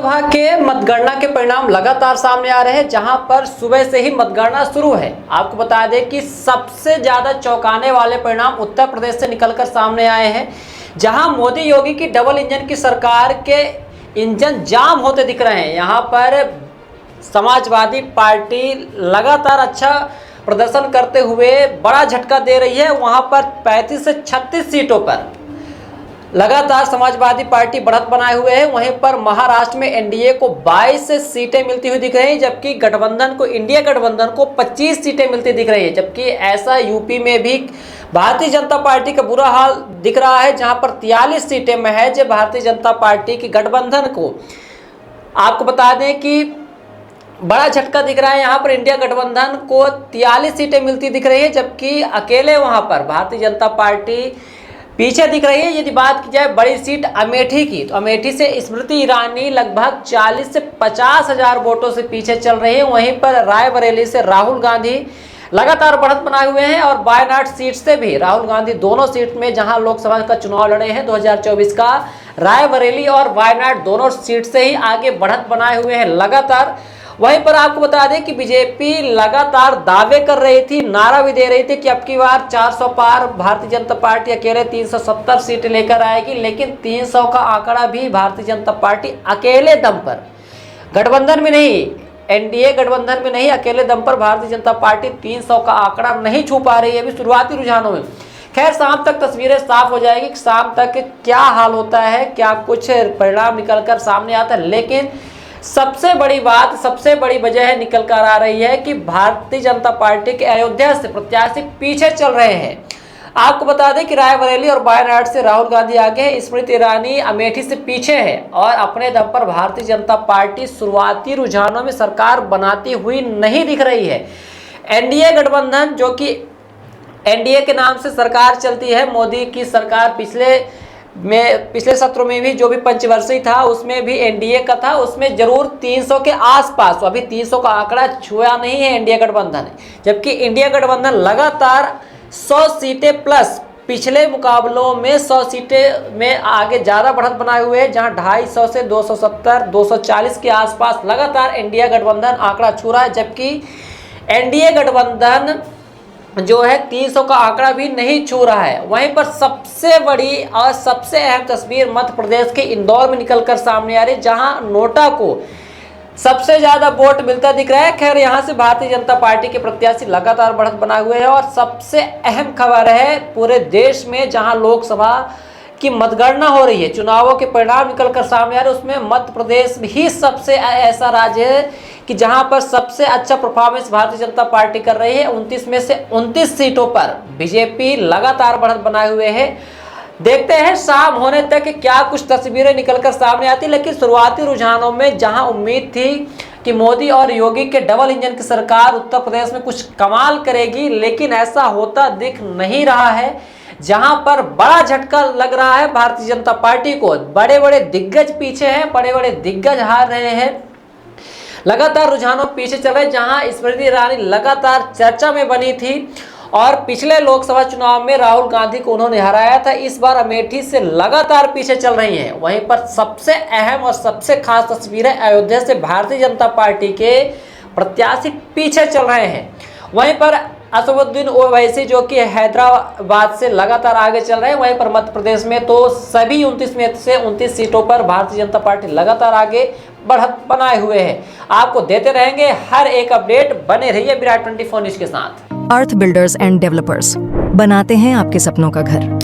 लोकसभा के मतगणना के परिणाम लगातार सामने आ रहे हैं, जहां पर सुबह से ही मतगणना शुरू है। आपको बता दें कि सबसे ज्यादा चौंकाने वाले परिणाम उत्तर प्रदेश से निकलकर सामने आए हैं, जहां मोदी योगी की डबल इंजन की सरकार के इंजन जाम होते दिख रहे हैं। यहां पर समाजवादी पार्टी लगातार अच्छा प्रदर्शन करते हुए बड़ा झटका दे रही है। वहां पर 35 से 36 सीटों पर लगातार समाजवादी पार्टी बढ़त बनाए हुए है। वहीं पर महाराष्ट्र में एनडीए को 22 सीटें मिलती हुई दिख रही हैं, जबकि गठबंधन को, इंडिया गठबंधन को 25 सीटें मिलती दिख रही है। जबकि ऐसा यूपी में भी भारतीय जनता पार्टी का बुरा हाल दिख रहा है, जहां पर 43 सीटें महज भारतीय जनता पार्टी की गठबंधन को। आपको बता दें कि बड़ा झटका दिख रहा है, यहाँ पर इंडिया गठबंधन को 43 सीटें मिलती दिख रही है, जबकि अकेले वहाँ पर भारतीय जनता पार्टी पीछे दिख रही है। यदि बात की जाए बड़ी सीट अमेठी की, तो अमेठी से स्मृति ईरानी लगभग 40 से 50 हजार वोटों से पीछे चल रही है। वहीं पर रायबरेली से राहुल गांधी लगातार बढ़त बनाए हुए हैं, और वायनाड सीट से भी राहुल गांधी दोनों सीट में जहां लोकसभा का चुनाव लड़े हैं 2024 का, रायबरेली और वायनाड दोनों सीट से ही आगे बढ़त बनाए हुए हैं लगातार। वहीं पर आपको बता दें कि बीजेपी लगातार दावे कर रही थी, नारा भी दे रही थी कि अब की बार 400 पार भारतीय जनता पार्टी अकेले 370 सीटें लेकर आएगी। लेकिन 300 का आंकड़ा भी भारतीय जनता पार्टी अकेले दम पर, गठबंधन में नहीं, एनडीए गठबंधन में नहीं, अकेले दम पर भारतीय जनता पार्टी 300 का आंकड़ा नहीं छू पा रही है अभी शुरुआती रुझानों में। खैर, शाम तक तस्वीरें साफ हो जाएगी कि शाम तक क्या हाल होता है, क्या कुछ परिणाम निकलकर सामने आता है। लेकिन सबसे बड़ी बात, सबसे बड़ी वजह निकल कर आ रही है कि भारतीय जनता पार्टी के अयोध्या से प्रत्याशी पीछे चल रहे हैं। आपको बता दें कि रायबरेली और वायनाड से राहुल गांधी आगे है, स्मृति ईरानी अमेठी से पीछे है, और अपने दम पर भारतीय जनता पार्टी शुरुआती रुझानों में सरकार बनाती हुई नहीं दिख रही है। एनडीए गठबंधन, जो कि एनडीए के नाम से सरकार चलती है, मोदी की सरकार पिछले सत्र में भी जो भी पंचवर्षीय था उसमें भी एनडीए का था, उसमें जरूर 300 के आसपास, अभी 300 का आंकड़ा छुआ नहीं है एनडीए गठबंधन। जबकि इंडिया गठबंधन लगातार 100 सीटें प्लस, पिछले मुकाबलों में 100 सीटें में आगे ज़्यादा बढ़त बनाए हुए हैं, जहां 250 से 270, 240 के आसपास लगातार इंडिया गठबंधन आंकड़ा छू रहा है। जबकि एनडीए गठबंधन जो है 300 का आंकड़ा भी नहीं छू रहा है। वहीं पर सबसे बड़ी और सबसे अहम तस्वीर मध्य प्रदेश के इंदौर में निकलकर सामने आ रही है, जहां नोटा को सबसे ज्यादा वोट मिलता दिख रहा है। खैर, यहां से भारतीय जनता पार्टी के प्रत्याशी लगातार बढ़त बनाए हुए हैं। और सबसे अहम खबर है पूरे देश में, जहां लोकसभा की मतगणना हो रही है, चुनावों के परिणाम निकलकर सामने आ रहे हैं, उसमें मध्य प्रदेश ही सबसे ऐसा राज्य है कि जहां पर सबसे अच्छा परफॉर्मेंस भारतीय जनता पार्टी कर रही है। 29 में से 29 सीटों पर बीजेपी लगातार बढ़त बनाए हुए है। देखते हैं शाम होने तक क्या कुछ तस्वीरें निकलकर सामने आती। लेकिन शुरुआती रुझानों में जहां उम्मीद थी कि मोदी और योगी के डबल इंजन की सरकार उत्तर प्रदेश में कुछ कमाल करेगी, लेकिन ऐसा होता दिख नहीं रहा है। जहां पर बड़ा झटका लग रहा है भारतीय जनता पार्टी को, बड़े बड़े दिग्गज पीछे हैं, बड़े बड़े दिग्गज हार रहे हैं, लगातार रुझानों पीछे चल रहे। जहां स्मृति ईरानी लगातार चर्चा में बनी थी और पिछले लोकसभा चुनाव में राहुल गांधी को उन्होंने हराया था, इस बार अमेठी से लगातार पीछे चल रही हैं। वहीं पर सबसे अहम और सबसे खास तस्वीर है, अयोध्या से भारतीय जनता पार्टी के प्रत्याशी पीछे चल रहे हैं। वहीं पर असदुद्दीन ओवैसी जो कि हैदराबाद से लगातार आगे चल रहे हैं। वहीं पर मध्य प्रदेश में तो सभी 29 में से 29 सीटों पर भारतीय जनता पार्टी लगातार आगे बढ़त बनाए हुए है। आपको देते रहेंगे हर एक अपडेट, बने रहिए विराट 24 न्यूज के साथ। अर्थ बिल्डर्स एंड डेवलपर्स बनाते हैं आपके सपनों का घर।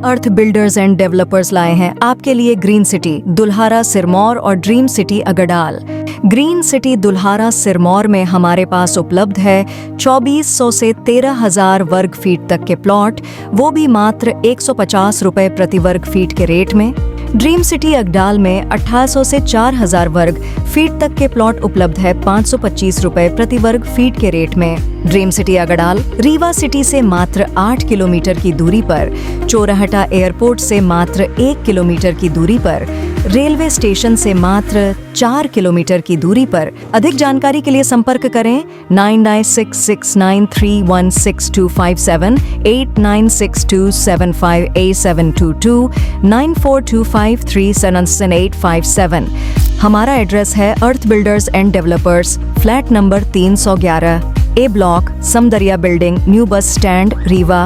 अर्थ बिल्डर्स एंड डेवलपर्स लाए हैं आपके लिए ग्रीन सिटी दुल्हारा सिरमौर और dream city Agardal. Green city Dulhara Sirmaur में हमारे पास उपलब्ध है 2400 से 13,000 वर्ग फीट तक के प्लॉट, वो भी मात्र 150 रुपए प्रति वर्ग फीट के रेट में। ड्रीम सिटी अगडाल में 1800 से 4000 वर्ग फीट तक के प्लॉट उपलब्ध है 525 रुपए प्रति वर्ग फीट के रेट में। Dream city Agdal Rewa city से मात्र 8 किलोमीटर की दूरी पर, चोराहटा एयरपोर्ट से मात्र 1 किलोमीटर की दूरी पर, रेलवे स्टेशन से मात्र 4 किलोमीटर की दूरी पर। अधिक जानकारी के लिए संपर्क करें 9966931627, 8962758722, 9425377857। हमारा एड्रेस है Earth builders and developers, flat number 311, A block, Samdariya building, new bus stand, Rewa,